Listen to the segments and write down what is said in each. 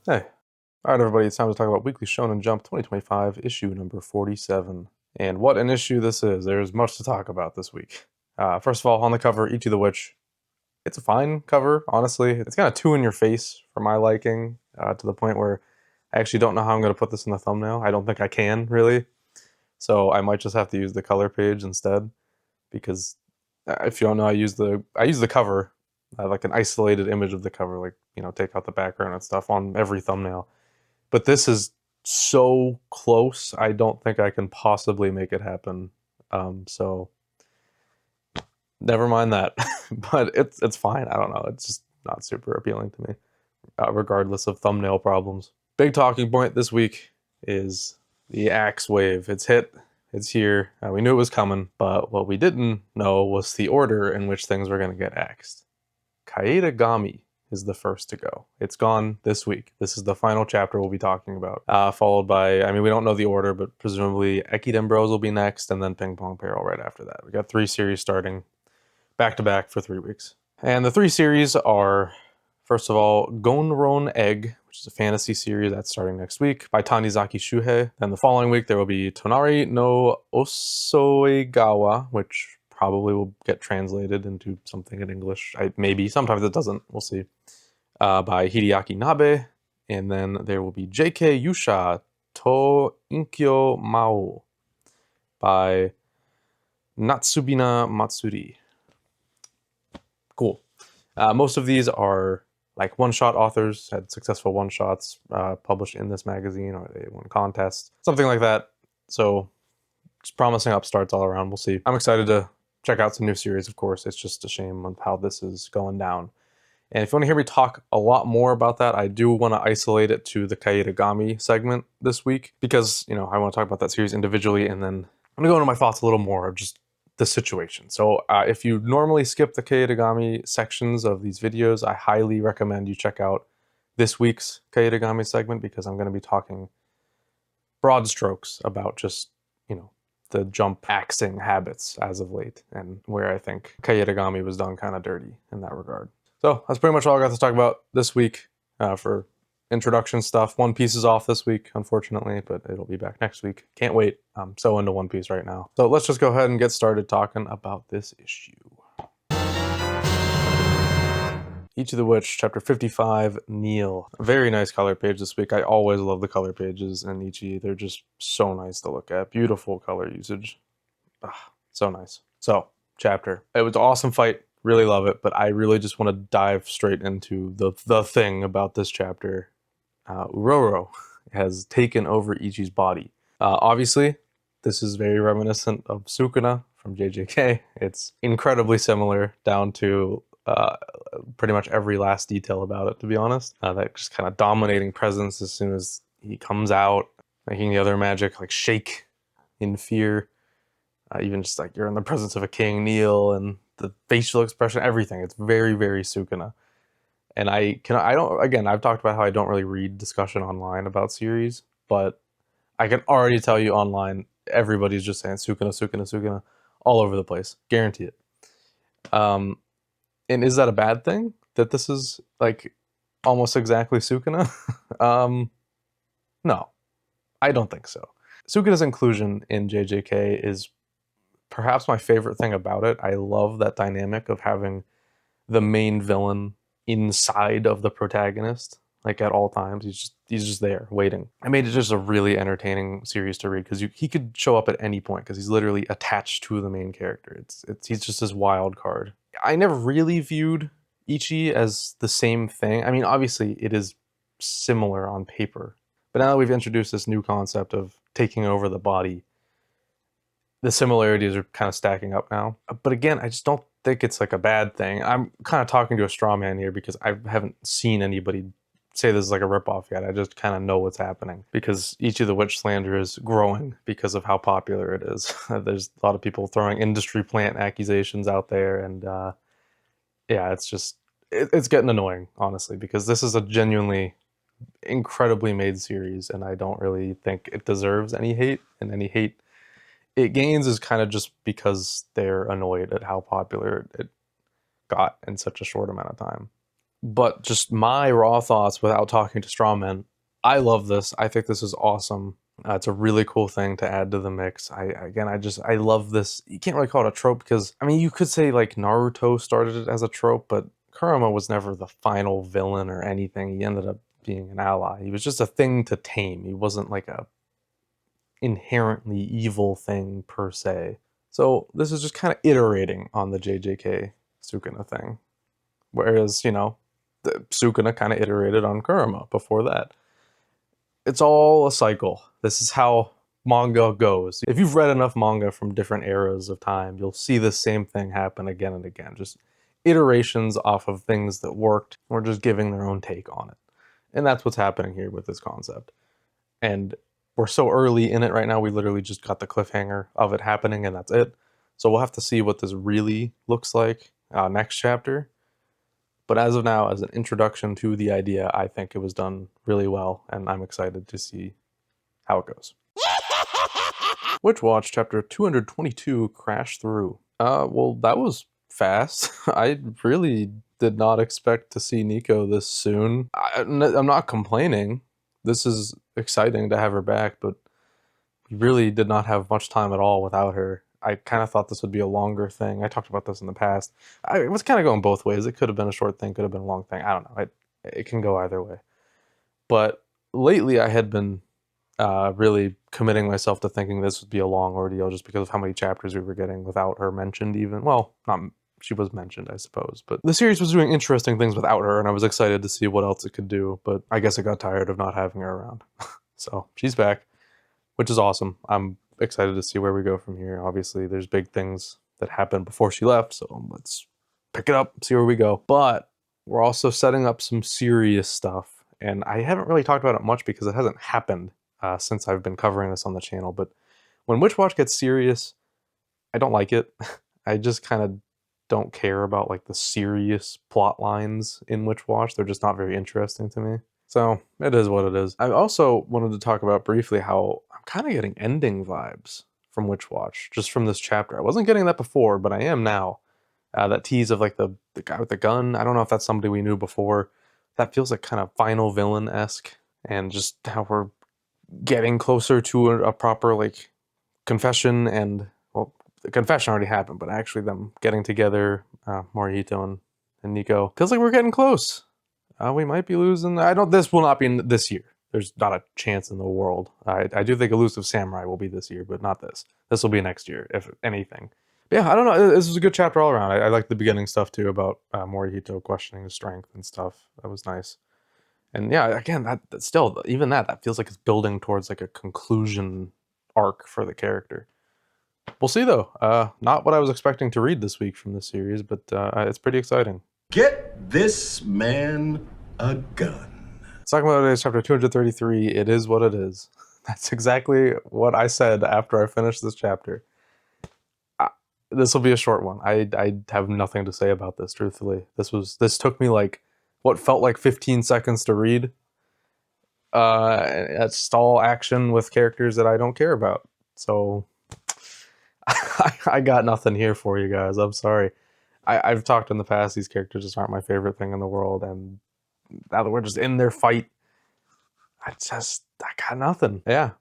Hey. Alright, everybody, it's time to talk about Weekly Shonen Jump 2025, issue number 47. And what an issue this is. There's much to talk about this week. First of all, on the cover, Ichi the Witch. It's a fine cover, honestly. It's kind of too in your face for my liking, to the point where I actually don't know how I'm going to put this in the thumbnail. I don't think I can, really. So I might just have to use the color page instead, because if you don't know, I use the cover, like an isolated image of the cover, like, take out the background and stuff on every thumbnail. But this is so close, I don't think I can possibly make it happen. So never mind that. But it's fine. I don't know. It's just not super appealing to me, regardless of thumbnail problems. Big talking point this week is the axe wave. It's hit. It's here. We knew it was coming, but what we didn't know was the order in which things were going to get axed. Kaedegami is the first to go. It's gone this week. This is the final chapter we'll be talking about. Followed by, I mean, we don't know the order, but presumably Ekiden Bros will be next, and then Ping-Pong Peril right after that. We got 3 series starting back to back for 3 weeks. And the 3 series are, first of all, Gonron Egg, which is a fantasy series that's starting next week by Tanizaki Shuhei. Then the following week there will be Tonari no Osoegawa, which probably will get translated into something in English. Maybe, sometimes it doesn't, we'll see. By Hideaki Nabe. And then there will be JK Yusha to Inkyo Mao by Natsubina Matsuri. Cool. Most of these are like one-shot authors, had successful one-shots published in this magazine, or they won contests, something like that. So it's promising upstarts all around. We'll see. I'm excited to check out some new series, of course. It's just a shame of how this is going down. And if you want to hear me talk a lot more about that, I do want to isolate it to the Kaedegami segment this week, because, I want to talk about that series individually, and then I'm going to go into my thoughts a little more of just the situation. So if you normally skip the Kaedegami sections of these videos, I highly recommend you check out this week's Kaedegami segment, because I'm going to be talking broad strokes about just, the jump axing habits as of late, and where I think Kaedegami was done kind of dirty in that regard. So that's pretty much all I got to talk about this week for introduction stuff. One Piece is off this week, unfortunately, but it'll be back next week. Can't wait. I'm so into One Piece right now. So let's just go ahead and get started talking about this issue. Ichi the Witch, Chapter 55, Neil. A very nice color page this week. I always love the color pages in Ichi. They're just so nice to look at. Beautiful color usage. So nice. So, chapter. It was an awesome fight. Really love it, but I really just want to dive straight into the thing about this chapter. Uroro has taken over Ichi's body. Obviously, this is very reminiscent of Sukuna from JJK. It's incredibly similar, down to pretty much every last detail about it, to be honest. That just kind of dominating presence as soon as he comes out, making the other magic like shake in fear. Even just like you're in the presence of a king, kneel, and the facial expression, everything. It's very, very Sukuna. And I've talked about how I don't really read discussion online about series, but I can already tell you online, everybody's just saying Sukuna, Sukuna, Sukuna, all over the place. Guarantee it. And is that a bad thing? That this is like almost exactly Sukuna? No, I don't think so. Sukuna's inclusion in JJK is perhaps my favorite thing about it. I love that dynamic of having the main villain inside of the protagonist, like at all times. He's just there waiting. I made it just a really entertaining series to read, because he could show up at any point, because he's literally attached to the main character. He's just this wild card. I never really viewed Ichi as the same thing. I mean, obviously it is similar on paper, but now that we've introduced this new concept of taking over the body, the similarities are kind of stacking up now. But again, I just don't think it's like a bad thing. I'm kind of talking to a straw man here, because I haven't seen anybody say this is like a ripoff yet. I just kind of know what's happening, because each of the witch slander is growing because of how popular it is. There's a lot of people throwing industry plant accusations out there, and yeah, it's getting annoying, honestly, because this is a genuinely incredibly made series, and I don't really think it deserves any hate, and any hate it gains is kind of just because they're annoyed at how popular it got in such a short amount of time. But just my raw thoughts without talking to strawmen. I love this. I think this is awesome. It's a really cool thing to add to the mix. I love this. You can't really call it a trope because, I mean, you could say like Naruto started it as a trope, but Kurama was never the final villain or anything. He ended up being an ally. He was just a thing to tame. He wasn't like a inherently evil thing per se. So this is just kind of iterating on the JJK Sukuna thing. Whereas, you know, the Sukuna kind of iterated on Kurama before that. It's all a cycle. This is how manga goes. If you've read enough manga from different eras of time, you'll see the same thing happen again and again. Just iterations off of things that worked, or just giving their own take on it. And that's what's happening here with this concept. And we're so early in it right now, we literally just got the cliffhanger of it happening and that's it. So we'll have to see what this really looks like next chapter. But as of now, as an introduction to the idea, I think it was done really well, and I'm excited to see how it goes. Witch Watch Chapter 222, Crash Through. Well, that was fast. I really did not expect to see Nico this soon. I'm not complaining. This is exciting to have her back, but we really did not have much time at all without her. I kind of thought this would be a longer thing. I talked about this in the past. It was kind of going both ways. It could have been a short thing, could have been a long thing. I don't know. It can go either way. But lately I had been really committing myself to thinking this would be a long ordeal just because of how many chapters we were getting without her mentioned even. Well, she was mentioned, I suppose. But the series was doing interesting things without her, and I was excited to see what else it could do. But I guess I got tired of not having her around. So she's back, which is awesome. I'm excited to see where we go from here. Obviously, there's big things that happened before she left, so let's pick it up, see where we go. But we're also setting up some serious stuff, and I haven't really talked about it much because it hasn't happened since I've been covering this on the channel. But when Witch Watch gets serious, I don't like it. I just kind of don't care about like the serious plot lines in Witch Watch. They're just not very interesting to me. So it is what it is. I also wanted to talk about briefly how I'm kind of getting ending vibes from Witch Watch, just from this chapter. I wasn't getting that before, but I am now. That tease of like the guy with the gun. I don't know if that's somebody we knew before. That feels like kind of final villain-esque, and just how we're getting closer to a proper like confession. And well, the confession already happened, but actually them getting together, Morihito and Nico, feels like we're getting close. We might be losing. This will not be this year. There's not a chance in the world. I do think Elusive Samurai will be this year, but not this. This will be next year, if anything. But yeah, I don't know. This was a good chapter all around. I like the beginning stuff too about Morihito questioning his strength and stuff. That was nice. And yeah, again, that still, even that feels like it's building towards like a conclusion arc for the character. We'll see though. Not what I was expecting to read this week from this series, but it's pretty exciting. Get this man a gun. Sakamoto Chapter 233, it is what it is. That's exactly what I said after I finished this chapter. This will be a short one. I have nothing to say about this, truthfully. This took me like, what felt like 15 seconds to read. It's stall action with characters that I don't care about. So, I got nothing here for you guys. I'm sorry. I've talked in the past, these characters just aren't my favorite thing in the world, and now that we're just in their fight, I got nothing. Yeah.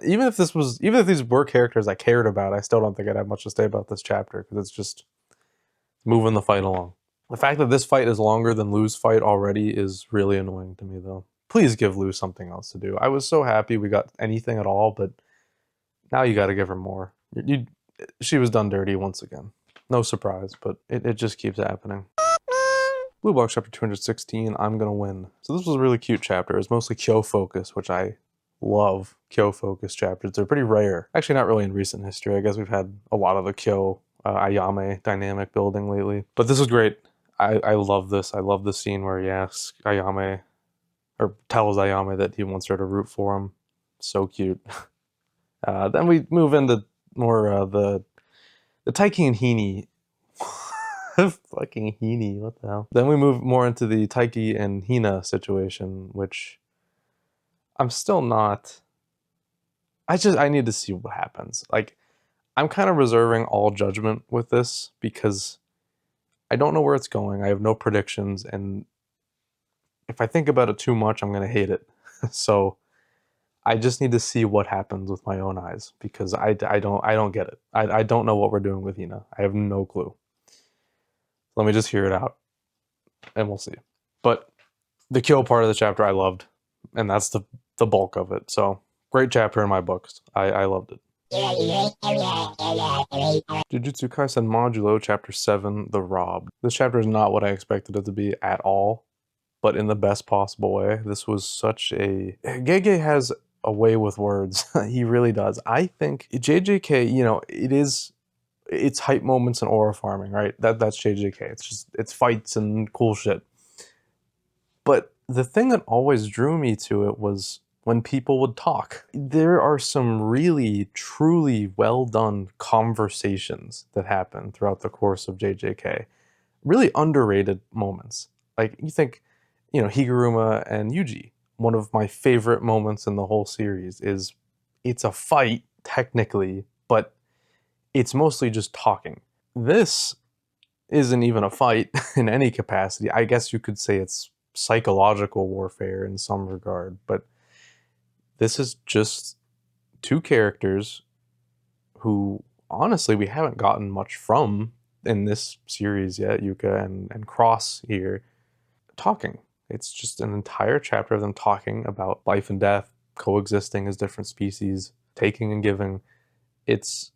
even if these were characters I cared about, I still don't think I'd have much to say about this chapter, because it's just moving the fight along. The fact that this fight is longer than Lou's fight already is really annoying to me, though. Please give Lou something else to do. I was so happy we got anything at all, but now you gotta give her more. She was done dirty once again. No surprise, but it just keeps happening. Blue Box Chapter 216, I'm Gonna Win. So this was a really cute chapter. It's mostly Kyo focus, which I love Kyo focus chapters. They're pretty rare. Actually, not really in recent history. I guess we've had a lot of the Kyo Ayame dynamic building lately. But this was great. I love this. I love the scene where he asks Ayame, or tells Ayame that he wants her to root for him. So cute. Then we move into more the Taiki and Hini. Fucking Hini, what the hell? Then we move more into the Taiki and Hina situation, which I'm still not. I need to see what happens. Like, I'm kind of reserving all judgment with this because I don't know where it's going. I have no predictions, and if I think about it too much, I'm gonna hate it. So I just need to see what happens with my own eyes, because I don't get it. I don't know what we're doing with Hina. I have no clue. Let me just hear it out, and we'll see. But the kill part of the chapter I loved, and that's the bulk of it. So great chapter in my books. I loved it. Jujutsu Kaisen Modulo Chapter 7, The Robbed. This chapter is not what I expected it to be at all, but in the best possible way. This was such a... Gege has a way with words. He really does. I think JJK, you know, it's hype moments and aura farming, right? That's JJK. It's fights and cool shit. But the thing that always drew me to it was when people would talk. There are some really, truly well done conversations that happen throughout the course of JJK. Really underrated moments. Like, you think, you know, Higuruma and Yuji. One of my favorite moments in the whole series is, it's a fight, technically, but it's mostly just talking. This isn't even a fight in any capacity. I guess you could say it's psychological warfare in some regard, but this is just two characters who, honestly, we haven't gotten much from in this series yet, Yuka and Cross here, talking. It's just an entire chapter of them talking about life and death, coexisting as different species, taking and giving. It's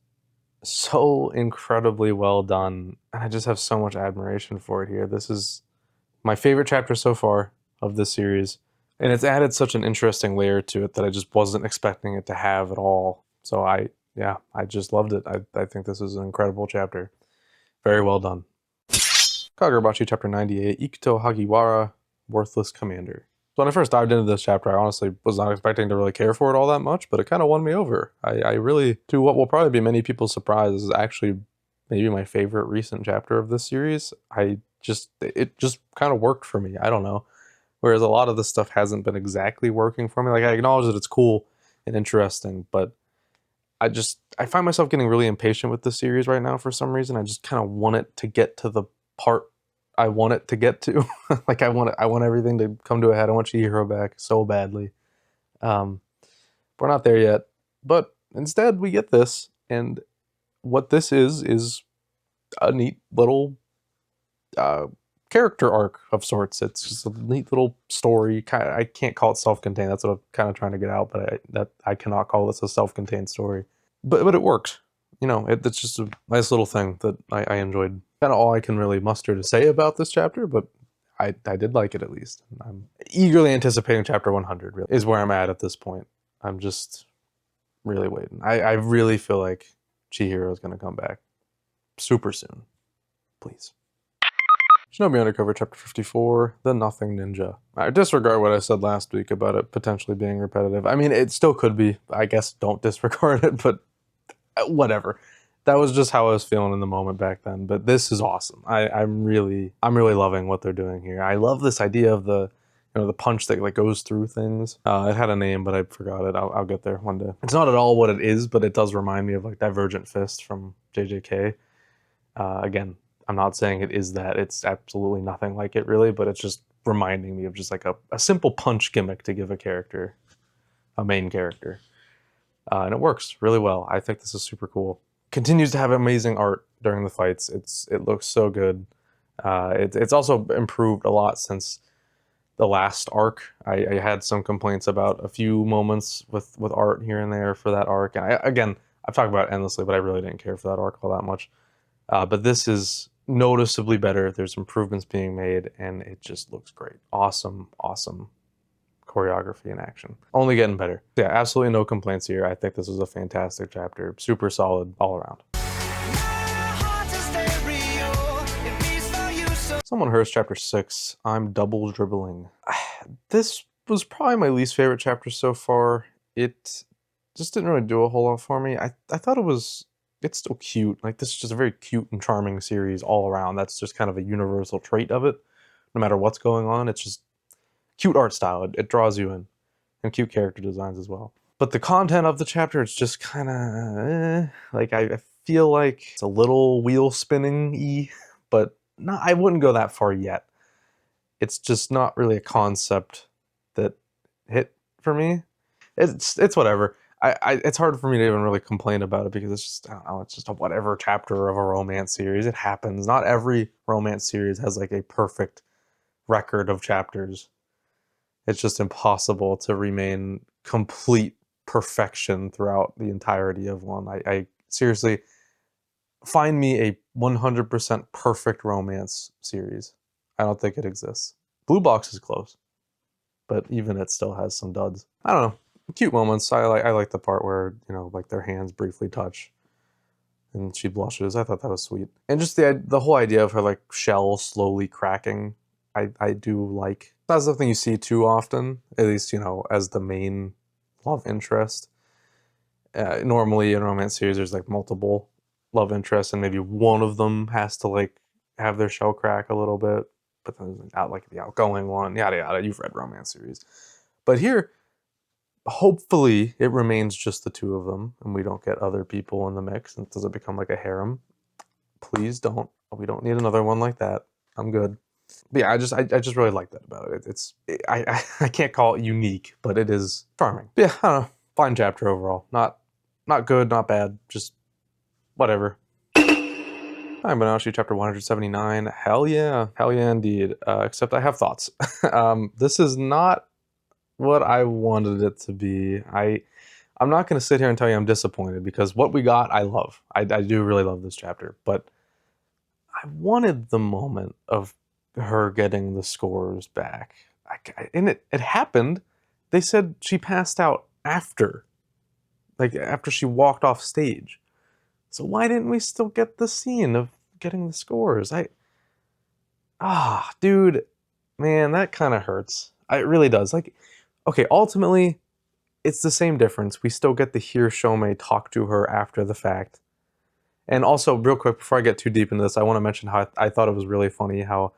so incredibly well done, and I just have so much admiration for it here. This is my favorite chapter so far of this series, and it's added such an interesting layer to it that I just wasn't expecting it to have at all. So I just loved it. I think this is an incredible chapter. Very well done. Kagurabachi Chapter 98, Ikuto Hagiwara, Worthless Commander. So when I first dived into this chapter, I honestly was not expecting to really care for it all that much, but it kind of won me over. I really, to what will probably be many people's surprise, is actually maybe my favorite recent chapter of this series. It just kind of worked for me. I don't know. Whereas a lot of this stuff hasn't been exactly working for me. Like, I acknowledge that it's cool and interesting, but I find myself getting really impatient with this series right now for some reason. I just kind of want it to get to the part I want it to get to. Like, I want everything to come to a head. I want Chihiro back so badly. We're not there yet, but instead we get this, and what this is a neat little character arc of sorts. It's just a neat little story. I can't call it self-contained. That's what I'm kind of trying to get out, but I cannot call this a self-contained story. But it worked. You know, it's just a nice little thing that I enjoyed. Kind of all I can really muster to say about this chapter, but I did like it at least. I'm eagerly anticipating chapter 100, really, is where I'm at this point. I'm just really waiting. I really feel like Chihiro is going to come back super soon. Please. Shinobi Undercover Chapter 54, The Nothing Ninja. I disregard what I said last week about it potentially being repetitive. I mean, it still could be. I guess don't disregard it, but whatever. That was just how I was feeling in the moment back then. But this is awesome. I'm really loving what they're doing here. I love this idea of the punch that like goes through things. It had a name, but I forgot it. I'll get there one day. It's not at all what it is, but it does remind me of like Divergent Fist from JJK. Again, I'm not saying it is that. It's absolutely nothing like it, really, but it's just reminding me of just like a simple punch gimmick to give a character, a main character. And it works really well. I think this is super cool. Continues to have amazing art during the fights. It looks so good. It's also improved a lot since the last arc. I had some complaints about a few moments with art here and there for that arc. And again, I've talked about it endlessly, but I really didn't care for that arc all that much. But this is noticeably better. There's improvements being made, and it just looks great. Awesome choreography and action. Only getting better. Yeah, absolutely no complaints here. I think this is a fantastic chapter. Super solid all around. Someone Hertz Chapter 6, I'm Double Dribbling. This was probably my least favorite chapter so far. It just didn't really do a whole lot for me. I thought it's still cute. Like, this is just a very cute and charming series all around. That's just kind of a universal trait of it. No matter what's going on, it's just cute art style. It draws you in. And cute character designs as well. But the content of the chapter, it's just kind of, like, I feel like it's a little wheel spinning-y, but no, I wouldn't go that far yet. it's just not really a concept that hit for me. It's whatever. It's hard for me to even really complain about it because it's just, I don't know, it's just a whatever chapter of a romance series. It happens. Not every romance series has like a perfect record of chapters. It's just impossible to remain complete perfection throughout the entirety of one. I seriously, find me a 100% perfect romance series. I don't think it exists. Blue Box is close, but even it still has some duds. I don't know. Cute moments. I like the part where, you know, like their hands briefly touch and she blushes. I thought that was sweet. And just the whole idea of her like shell slowly cracking, I do like. That's something you see too often, at least, you know, as the main love interest. Normally in a romance series there's like multiple love interests and maybe one of them has to like have their shell crack a little bit, but then not like the outgoing one, yada yada. You've read romance series. But here, hopefully it remains just the two of them and we don't get other people in the mix and it doesn't become like a harem. Please don't. We don't need another one like that. I'm good. But yeah, I just really like that about it. I can't call it unique, but it is charming. But yeah, I don't know. Fine chapter overall. Not good, not bad, just whatever. Akane-banashi Chapter 179. Hell yeah indeed. Except I have thoughts. This is not what I wanted it to be. I'm not going to sit here and tell you I'm disappointed because what we got, I love. I do really love this chapter, but I wanted the moment of her getting the scores back. And it happened. They said she passed out after, like after she walked off stage. So why didn't we still get the scene of getting the scores? Dude, man, that kind of hurts. It really does. Like, okay, ultimately, it's the same difference. We still get to hear Shomei talk to her after the fact. And also, real quick, before I get too deep into this, I want to mention how I thought it was really funny how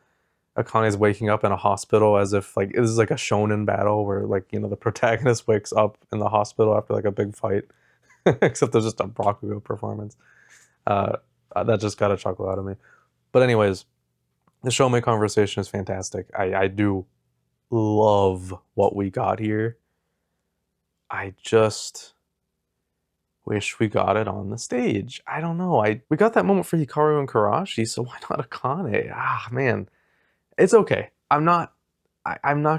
Akane is waking up in a hospital as if like this is like a shonen battle where like, you know, the protagonist wakes up in the hospital after like a big fight, except there's just a Bakugo performance. That just got a chuckle out of me. But anyways, the Shomei conversation is fantastic. I do love what we got here. I just wish we got it on the stage. I don't know. We got that moment for Hikaru and Karashi, so why not Akane? Man, it's okay. I'm not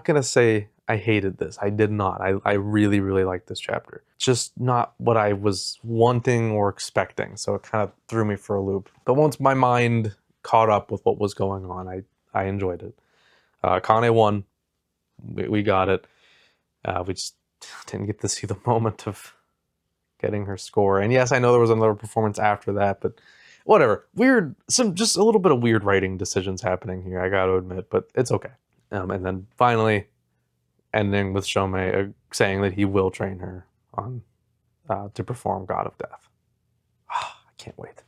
gonna say I hated this. I did not. I really, really liked this chapter. Just not what I was wanting or expecting. So it kind of threw me for a loop. But once my mind caught up with what was going on, I enjoyed it. Kane won. We got it. We just didn't get to see the moment of getting her score. And yes, I know there was another performance after that, but whatever. Weird, just a little bit of weird writing decisions happening here, I gotta admit, but it's okay. And then finally, ending with Shomei saying that he will train her on to perform God of Death. I can't wait.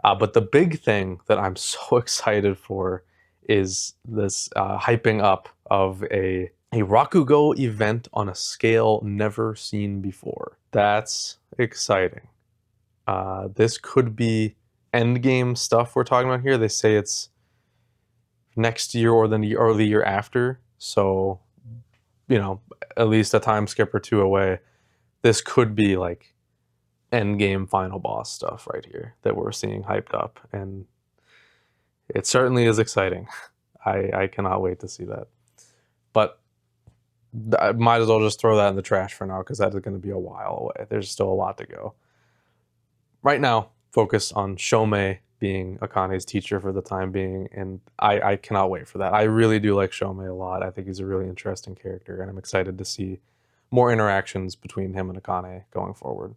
But the big thing that I'm so excited for is this hyping up of a Rakugo event on a scale never seen before. That's exciting. This could be endgame stuff we're talking about here. They say it's next year or the year after. So, you know, at least a time skip or two away. This could be like endgame final boss stuff right here that we're seeing hyped up. And it certainly is exciting. I cannot wait to see that. But I might as well just throw that in the trash for now because that is going to be a while away. There's still a lot to go. Right now, focus on Shomei being Akane's teacher for the time being, and I cannot wait for that. I really do like Shomei a lot. I think he's a really interesting character, and I'm excited to see more interactions between him and Akane going forward.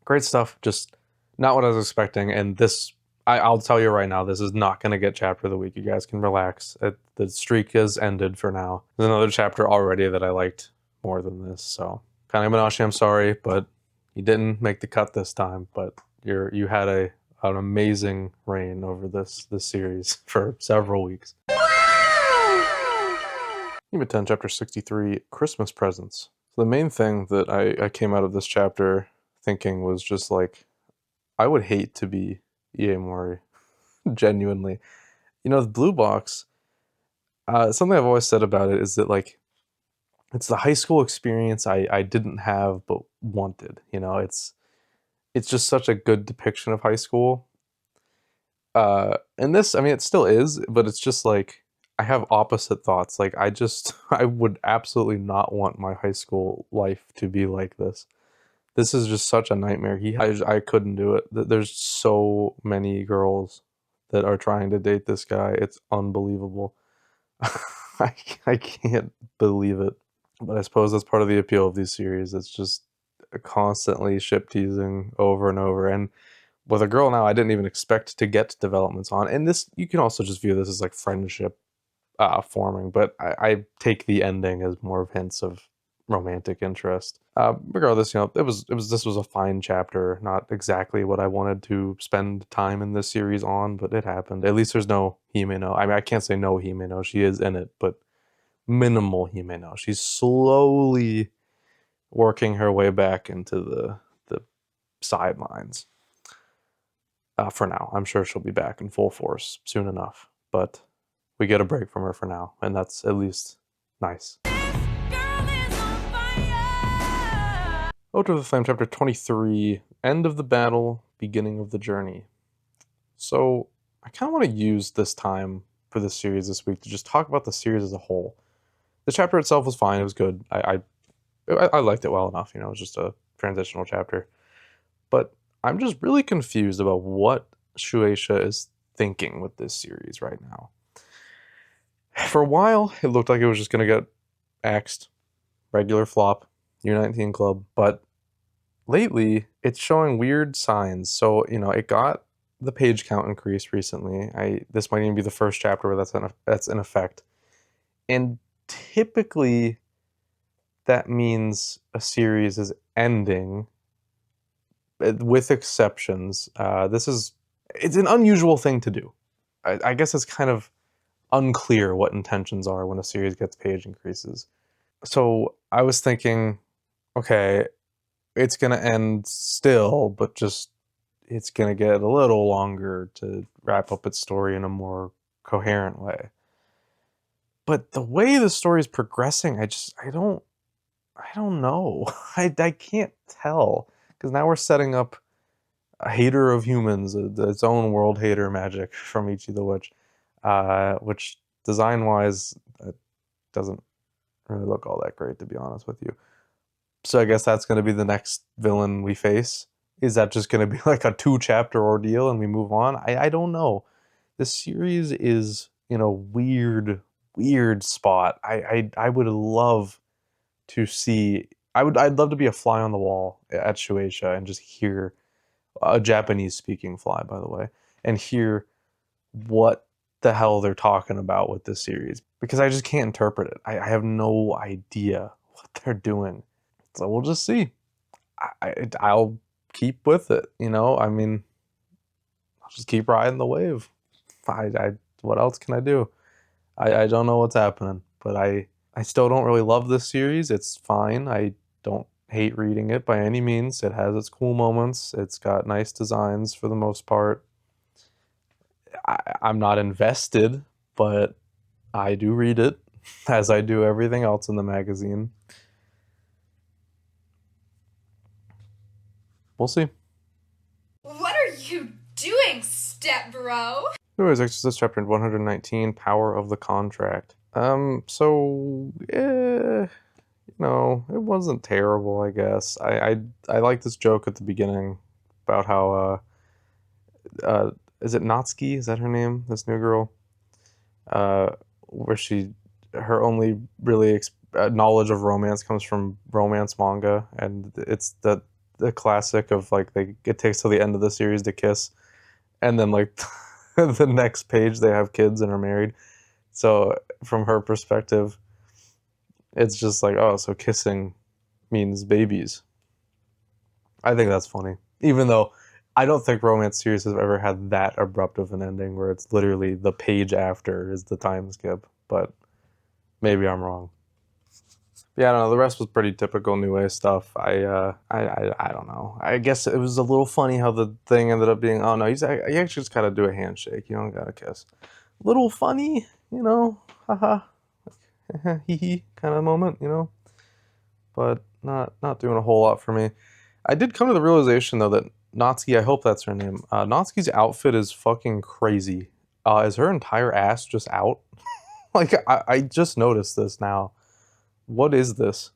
Great stuff, just not what I was expecting, and this, I'll tell you right now, this is not going to get chapter of the week. You guys can relax. The streak has ended for now. There's another chapter already that I liked more than this, so Akane-banashi, I'm sorry, but you didn't make the cut this time, but you had an amazing reign over this series for several weeks. Hima-Ten Chapter 63, Christmas Presents. So the main thing that I came out of this chapter thinking was just like, I would hate to be Iemori, genuinely. You know, the blue box, Something I've always said about it is that like it's the high school experience I didn't have but wanted. You know, it's just such a good depiction of high school. And this, I mean, it still is, but it's just like I have opposite thoughts. Like I just I would absolutely not want my high school life to be like this. This is just such a nightmare. I couldn't do it. There's so many girls that are trying to date this guy. It's unbelievable. I can't believe it. But I suppose that's part of the appeal of these series. It's just constantly ship teasing over and over. And with a girl now, I didn't even expect to get developments on. And this, you can also just view this as like friendship forming. But I take the ending as more of hints of romantic interest. Regardless, you know, this was a fine chapter. Not exactly what I wanted to spend time in this series on, but it happened. At least there's no Himeno. I mean, I can't say no Himeno. She is in it, but minimal Himeno. She's slowly working her way back into the sidelines. For now, I'm sure she'll be back in full force soon enough. But we get a break from her for now, and that's at least nice. Out of the Flame, Chapter 23, End of the Battle, Beginning of the Journey. So, I kind of want to use this time for this series this week to just talk about the series as a whole. The chapter itself was fine, it was good. I liked it well enough, you know, it was just a transitional chapter. But I'm just really confused about what Shueisha is thinking with this series right now. For a while, it looked like it was just going to get axed. Regular flop, Year 19 Club, but lately it's showing weird signs. So, you know, it got the page count increased recently. This might even be the first chapter where that's in effect. And typically that means a series is ending, with exceptions. It's an unusual thing to do. I guess it's kind of unclear what intentions are when a series gets page increases. So I was thinking, okay, it's gonna end still, but just it's gonna get a little longer to wrap up its story in a more coherent way. But the way the story is progressing, I don't know. I can't tell because now we're setting up a hater of humans, its own world hater magic from Ichi the Witch, which design wise doesn't really look all that great, to be honest with you. So I guess that's going to be the next villain we face. Is that just going to be like a 2-chapter ordeal and we move on? I don't know. This series is in a weird spot. I would love to see. I'd love to be a fly on the wall at Shueisha and just hear a Japanese speaking fly, by the way, and hear what the hell they're talking about with this series, because I just can't interpret it. I have no idea what they're doing. So we'll just see. I'll keep with it, you know? I mean, I'll just keep riding the wave. What else can I do? I don't know what's happening, but I still don't really love this series. It's fine. I don't hate reading it by any means. It has its cool moments. It's got nice designs for the most part. I'm not invested, but I do read it, as I do everything else in the magazine. We'll see. What are you doing, step bro? Anyways, Exorcist Chapter 119, Power of the Contract. It wasn't terrible, I guess. I like this joke at the beginning about how is it Natsuki? Is that her name? This new girl, where her only really knowledge of romance comes from romance manga, and it's the classic of like it takes till the end of the series to kiss, and then like the next page they have kids and are married. So from her perspective, it's just like, oh, so kissing means babies. I think that's funny, even though I don't think romance series have ever had that abrupt of an ending where it's literally the page after is the time skip. But maybe I'm wrong. Yeah, I don't know. The rest was pretty typical New Age stuff. I don't know. I guess it was a little funny how the thing ended up being. Oh no, you actually just gotta do a handshake. You don't gotta kiss. Little funny, you know, haha, hee hee kind of moment, you know, but not doing a whole lot for me. I did come to the realization though that Natsuki, I hope that's her name. Natsuki's outfit is fucking crazy. Is her entire ass just out? Like I just noticed this now. What is this?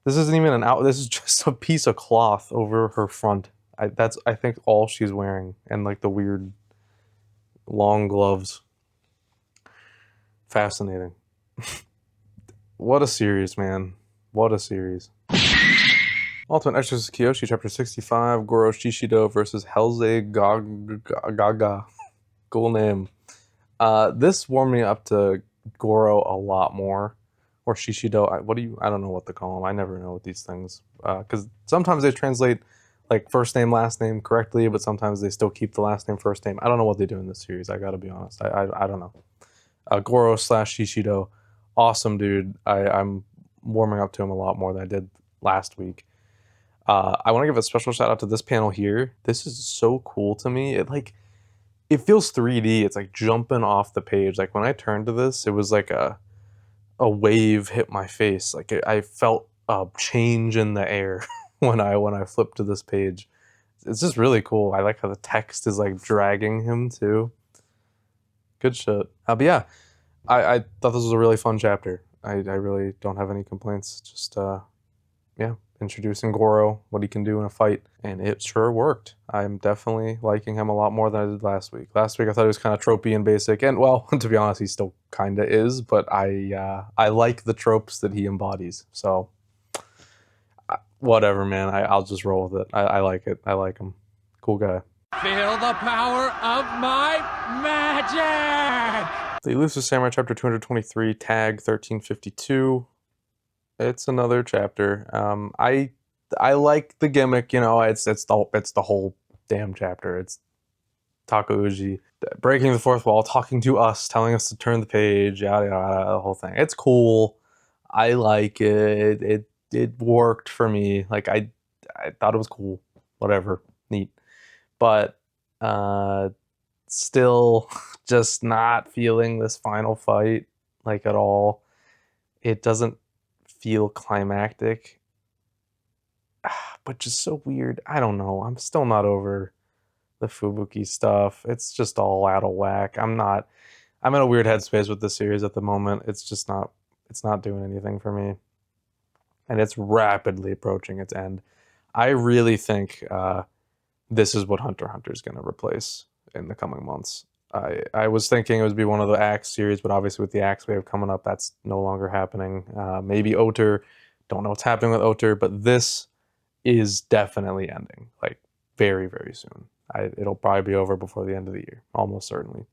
This isn't even an out. This is just a piece of cloth over her front. That's I think all she's wearing, and like the weird long gloves. Fascinating. What a series, man. What a series. Ultimate Exorcist Kiyoshi, Chapter 65, Goro Shishido versus Helze Gaga. Cool name. This warmed me up to Goro a lot more. Or Shishido. I don't know what to call them. I never know what these things. Because sometimes they translate like first name, last name correctly, but sometimes they still keep the last name, first name. I don't know what they do in this series. I gotta be honest. I don't know. Goro / Shishido. Awesome dude. I'm warming up to him a lot more than I did last week. I want to give a special shout out to this panel here. This is so cool to me. It feels 3D. It's like jumping off the page. Like when I turned to this, it was like a wave hit my face. Like I felt a change in the air when I flipped to this page. It's just really cool. I like how the text is like dragging him too. Good shit. But yeah, I thought this was a really fun chapter. I really don't have any complaints. Just yeah, introducing Goro, what he can do in a fight, and it sure worked. I'm definitely liking him a lot more than I did last week. Last week I thought he was kind of tropey and basic, and well, to be honest, he still kind of is, but I like the tropes that he embodies. So whatever, man. I'll just roll with it. I like it. I like him. Cool guy. Feel the power of my magic! The Elusive Samurai, Chapter 223, Tag 1352. It's another chapter. I like the gimmick, you know. It's the whole damn chapter. It's Takauji breaking the fourth wall, talking to us, telling us to turn the page, yada yada, the whole thing. It's cool. I like it. It worked for me. Like I thought it was cool. Whatever, neat. But still just not feeling this final fight like at all. It doesn't feel climactic, but just so weird. I don't know. I'm still not over the Fubuki stuff. It's just all out of whack. I'm in a weird headspace with this series at the moment. It's not doing anything for me. And it's rapidly approaching its end. I really think this is what Hunter x Hunter is going to replace in the coming months. I was thinking it would be one of the Axe series, but obviously with the Axe wave coming up, that's no longer happening. Maybe Oter. Don't know what's happening with Oter, but this is definitely ending. Like, very, very soon. It'll probably be over before the end of the year. Almost certainly.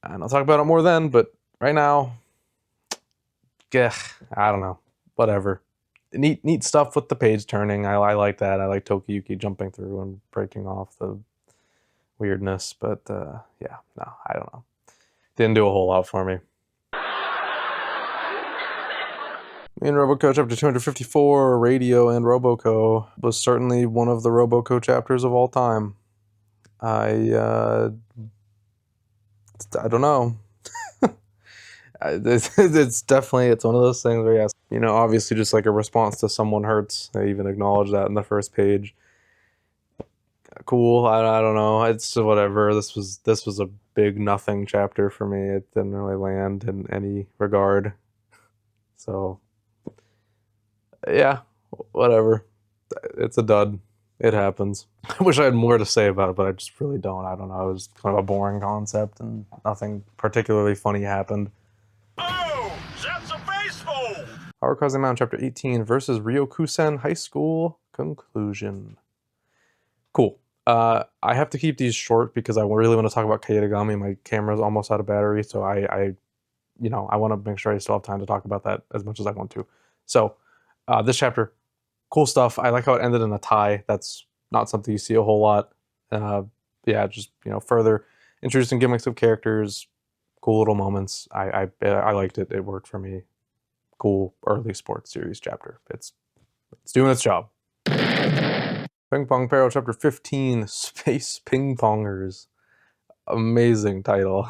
And I'll talk about it more then, but right now, I don't know. Whatever. Neat stuff with the page turning. I like that. I like Tokiyuki jumping through and breaking off the weirdness, but yeah, no, I don't know. Didn't do a whole lot for me. In Roboco Chapter 254, Radio and Roboco was certainly one of the Roboco chapters of all time. I don't know. It's definitely, it's one of those things where, yes, you know, obviously just like a response to Someone Hurts. They even acknowledge that in the first page. Cool. I don't know. It's whatever. This was a big nothing chapter for me. It didn't really land in any regard. So yeah, whatever. It's a dud. It happens. I wish I had more to say about it, but I just really don't. I don't know. It was kind of a boring concept and nothing particularly funny happened. Oh, that's a baseball! Harukaze Mound, Chapter 18 versus Ryokusen High School Conclusion. Cool. I have to keep these short because I really want to talk about Kaedegami. My camera's almost out of battery, so I want to make sure I still have time to talk about that as much as I want to. So, this chapter, cool stuff. I like how it ended in a tie. That's not something you see a whole lot. Yeah, just, you know, further introducing gimmicks of characters, cool little moments. I liked it. It worked for me. Cool early sports series chapter. It's doing its job. Ping-Pong Peril, Chapter 15, Space Ping-Pongers. Amazing title.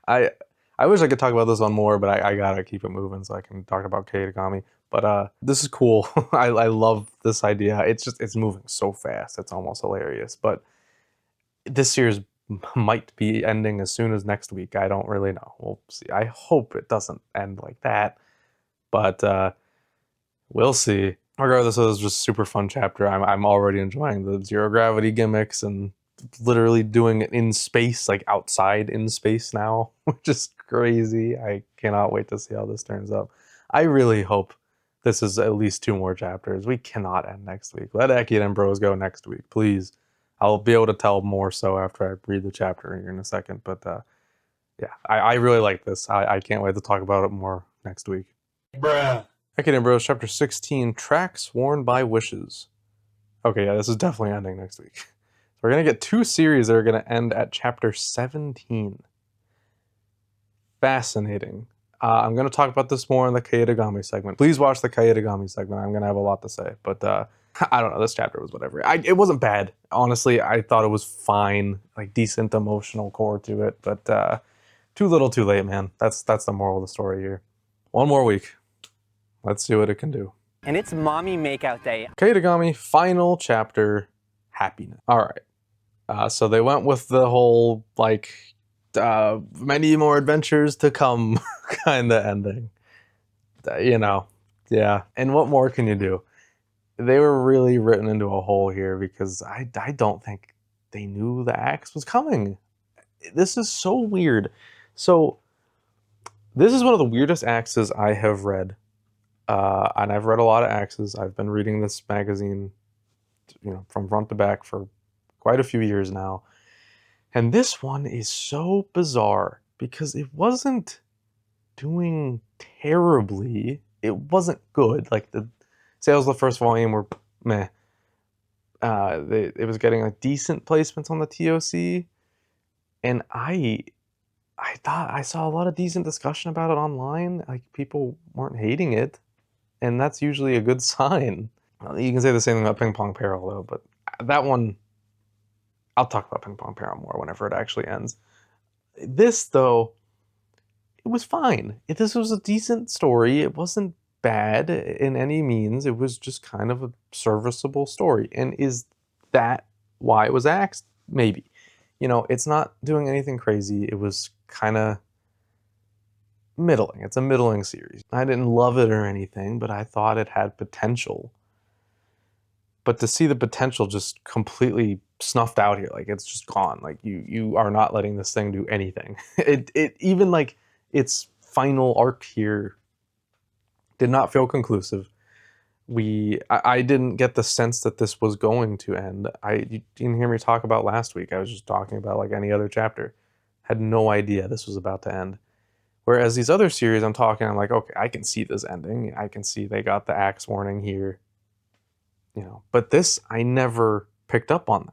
I I wish I could talk about this one more, but I gotta keep it moving so I can talk about Kaedegami. But this is cool. I love this idea. It's moving so fast. It's almost hilarious. But this series might be ending as soon as next week. I don't really know. We'll see. I hope it doesn't end like that. But we'll see. Regardless, it was just a super fun chapter. I'm already enjoying the zero gravity gimmicks and literally doing it in space, like outside in space now, which is crazy. I cannot wait to see how this turns out. I really hope this is at least 2 more chapters. We cannot end next week. Let Ekiden Bros go next week, please. I'll be able to tell more so after I read the chapter here in a second. But yeah, I really like this. I can't wait to talk about it more next week. Bruh. Ekiden Bros, Chapter 16, Tracks Worn by Wishes. Okay, yeah, this is definitely ending next week. So we're going to get 2 series that are going to end at Chapter 17. Fascinating. I'm going to talk about this more in the Kaedegami segment. Please watch the Kaedegami segment. I'm going to have a lot to say. But I don't know. This chapter was whatever. It wasn't bad. Honestly, I thought it was fine. Like, decent emotional core to it. But too little, too late, man. That's the moral of the story here. 1 more week. Let's see what it can do. And it's mommy makeout day. Kaedegami, final chapter, happiness. All right. So they went with the whole, like, many more adventures to come kind of ending. You know, yeah. And what more can you do? They were really written into a hole here because I don't think they knew the axe was coming. This is so weird. So this is one of the weirdest axes I have read. And I've read a lot of axes. I've been reading this magazine, you know, from front to back for quite a few years now. And this one is so bizarre because it wasn't doing terribly. It wasn't good. Like, the sales of the first volume were meh. It was getting like decent placements on the TOC. And I thought I saw a lot of decent discussion about it online. Like, people weren't hating it. And that's usually a good sign. You can say the same thing about Ping-Pong Peril, though, but that one, I'll talk about Ping-Pong Peril more whenever it actually ends. This, though, it was fine. This was a decent story. It wasn't bad in any means. It was just kind of a serviceable story. And is that why it was axed? Maybe. You know, it's not doing anything crazy. It was kind of middling. It's a middling series. I didn't love it or anything, but I thought it had potential. But to see the potential just completely snuffed out here, like, it's just gone. Like, you are not letting this thing do anything. It even, like, its final arc here did not feel conclusive. I didn't get the sense that this was going to end. You didn't hear me talk about last week. I was just talking about like any other chapter. Had no idea this was about to end. Whereas these other series, I'm like, okay, I can see this ending. I can see they got the axe warning here. You know, but this, I never picked up on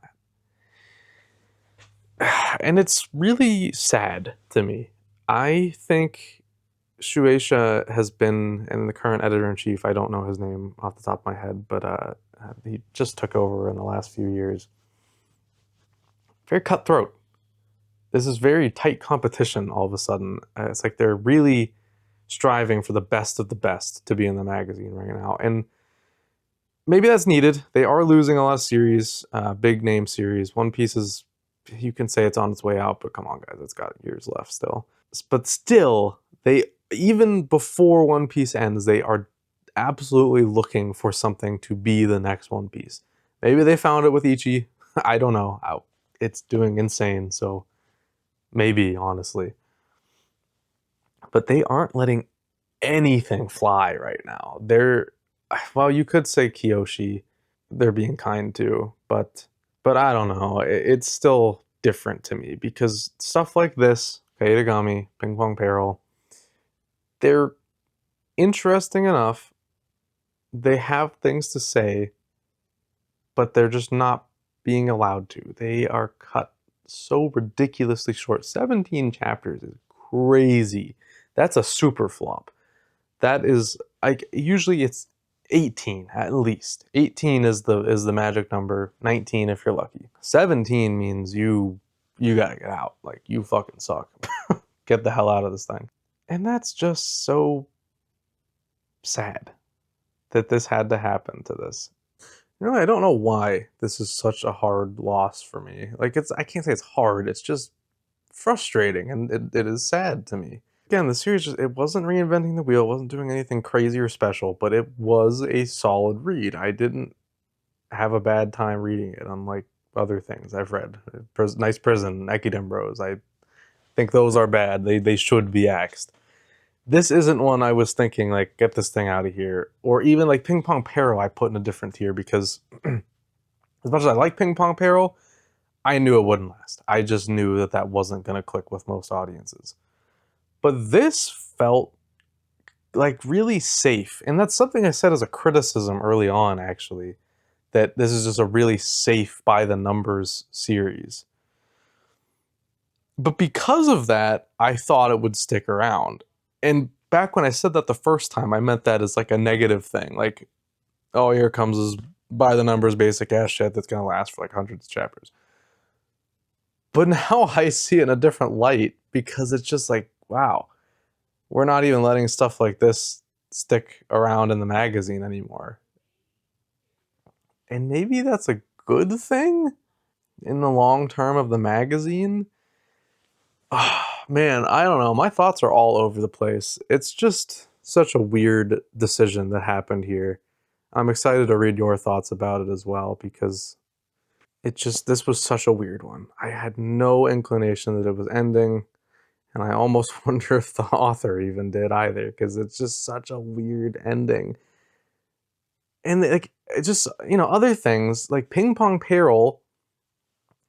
that. And it's really sad to me. I think Shueisha has been, and the current editor-in-chief, I don't know his name off the top of my head, but he just took over in the last few years. Very cutthroat. This is very tight competition all of a sudden. It's like they're really striving for the best of the best to be in the magazine right now. And maybe that's needed. They are losing a lot of series, big name series. One Piece is, you can say it's on its way out, but come on, guys, it's got years left still. But still, they, even before One Piece ends, they are absolutely looking for something to be the next One Piece. Maybe they found it with Ichi. I don't know. It's doing insane, so maybe, honestly. But they aren't letting anything fly right now. Well, you could say Kiyoshi, they're being kind to, but I don't know. It's still different to me because stuff like this, Kaedegami, Ping-Pong Peril, they're interesting enough. They have things to say, but they're just not being allowed to. They are cut so ridiculously short. 17 chapters is crazy. That's a super flop. That is, like, usually it's 18 at least. 18 is the magic number. 19 if you're lucky. 17 means you gotta get out. Like, you fucking suck. get the hell out of this thing. And that's just so sad that this had to happen to this. You know, I don't know why this is such a hard loss for me. Like, I can't say it's hard, it's just frustrating, and it is sad to me. Again, the series, it wasn't reinventing the wheel, it wasn't doing anything crazy or special, but it was a solid read. I didn't have a bad time reading it, unlike other things I've read. Nice Prison, Ekiden Bros, I think those are bad. They should be axed. This isn't one I was thinking, like, get this thing out of here. Or even, like, Ping-Pong Peril I put in a different tier, because as much as I like Ping-Pong Peril, I knew it wouldn't last. I just knew that that wasn't going to click with most audiences. But this felt like really safe. And that's something I said as a criticism early on, actually, that this is just a really safe by the numbers series. But because of that, I thought it would stick around. And back when I said that the first time, I meant that as like a negative thing. Like, oh, here comes this by the numbers basic ass shit that's going to last for like hundreds of chapters. But now I see it in a different light, because it's just like, wow, we're not even letting stuff like this stick around in the magazine anymore. And maybe that's a good thing in the long term of the magazine. Oh, man, I don't know. My thoughts are all over the place. It's just such a weird decision that happened here. I'm excited to read your thoughts about it as well, because this was such a weird one. I had no inclination that it was ending, and I almost wonder if the author even did either, because it's just such a weird ending. And like, it just, other things like Ping-Pong Peril,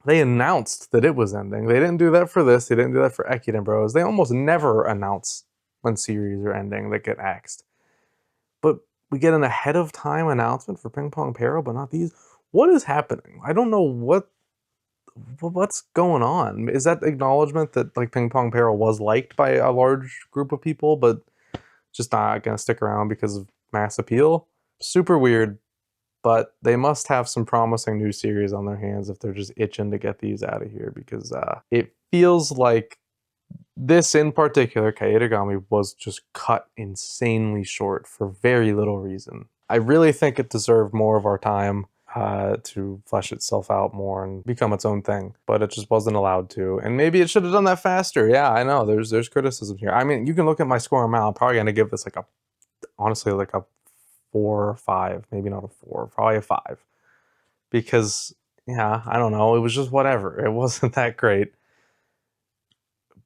they announced that it was ending. They didn't do that for this. They didn't do that for Ekiden Bros. They almost never announce when series are ending that get axed. But we get an ahead of time announcement for Ping-Pong Peril, but not these. What is happening? I don't know what's going on. Is that acknowledgement that like Ping-Pong Peril was liked by a large group of people, but just not gonna stick around because of mass appeal? Super weird. But they must have some promising new series on their hands if they're just itching to get these out of here, because it feels like this in particular, Kaedegami, was just cut insanely short for very little reason. I really think it deserved more of our time to flesh itself out more and become its own thing, but it just wasn't allowed to. And maybe it should have done that faster. Yeah, I know, there's criticism here. I mean, you can look at my score amount. I'm probably going to give this honestly like a 4 or 5, maybe not a 4, probably a 5, because yeah, I don't know, it was just whatever. It wasn't that great,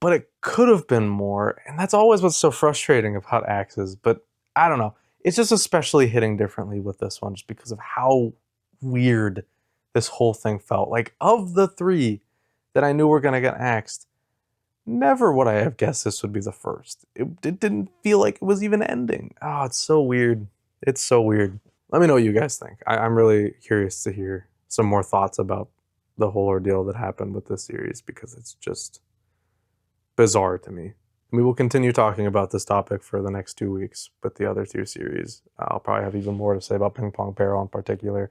but it could have been more, and that's always what's so frustrating about axes. But I don't know, it's just especially hitting differently with this one, just because of how weird this whole thing felt. Like, of the 3 that I knew were gonna get axed, never would I have guessed this would be the first. It didn't feel like it was even ending. Oh, it's so weird. It's so weird. Let me know what you guys think. I'm really curious to hear some more thoughts about the whole ordeal that happened with this series, because it's just bizarre to me. We will continue talking about this topic for the next 2 weeks, but the other 2 series, I'll probably have even more to say about Ping-Pong Peril in particular.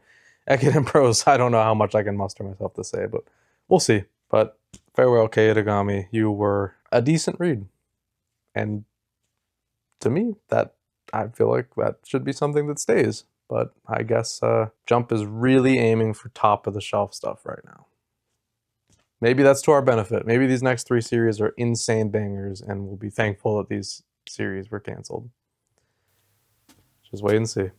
Ekiden Pros, I don't know how much I can muster myself to say, but we'll see. But farewell, Kaedegami. You were a decent read. And to me, I feel like that should be something that stays. But I guess Jump is really aiming for top of the shelf stuff right now. Maybe that's to our benefit. Maybe these next 3 series are insane bangers, and we'll be thankful that these series were canceled. Just wait and see.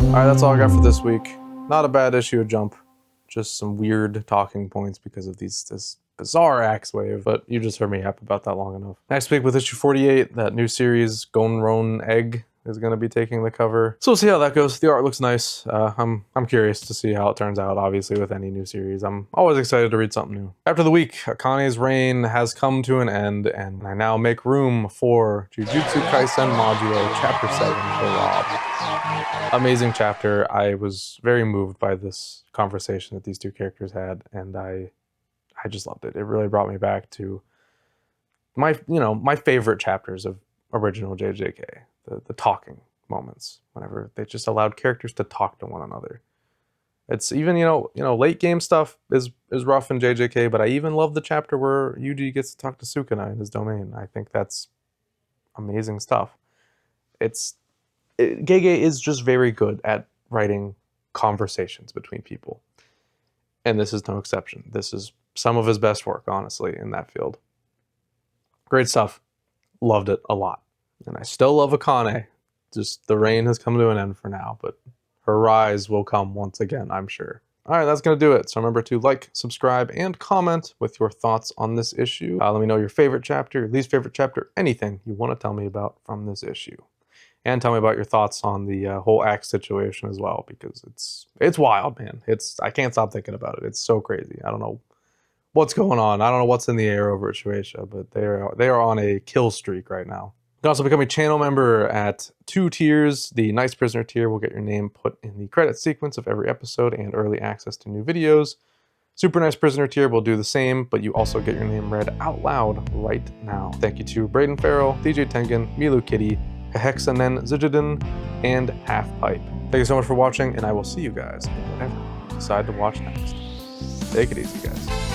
Alright, that's all I got for this week. Not a bad issue of Jump. Just some weird talking points because of this bizarre axe wave, but you just heard me yap about that long enough. Next week with issue 48, that new series, Gonron Egg, is going to be taking the cover. So we'll see how that goes. The art looks nice. I'm curious to see how it turns out, obviously, with any new series. I'm always excited to read something new. After the week, Akane's reign has come to an end, and I now make room for Jujutsu Kaisen Modulo Chapter 7, The Rob. Amazing chapter. I was very moved by this conversation that these 2 characters had, and I just loved it. It really brought me back to my favorite chapters of original JJK. The talking moments whenever they just allowed characters to talk to one another. It's even, late game stuff is rough in JJK, but I even love the chapter where Yuji gets to talk to Sukuna in his domain. I think that's amazing stuff. Gege is just very good at writing conversations between people. And this is no exception. This is some of his best work, honestly, in that field. Great stuff. Loved it a lot. And I still love Akane. Just the reign has come to an end for now, but her rise will come once again, I'm sure. All right, that's going to do it. So remember to like, subscribe, and comment with your thoughts on this issue. Let me know your favorite chapter, your least favorite chapter, anything you want to tell me about from this issue. And tell me about your thoughts on the whole axe situation as well, because it's wild, man. I can't stop thinking about it. It's so crazy. I don't know what's going on. I don't know what's in the air over at Shueisha, but they are on a kill streak right now. You can also become a channel member at 2 tiers. The Nice Prisoner tier will get your name put in the credit sequence of every episode and early access to new videos. Super Nice Prisoner tier will do the same, but you also get your name read out loud right now. Thank you to Braden Farrell, DJ Tengen, Milu Kitty, Hexanen Zijidin, and Half Pipe. Thank you so much for watching, and I will see you guys in whatever you decide to watch next. Take it easy, guys.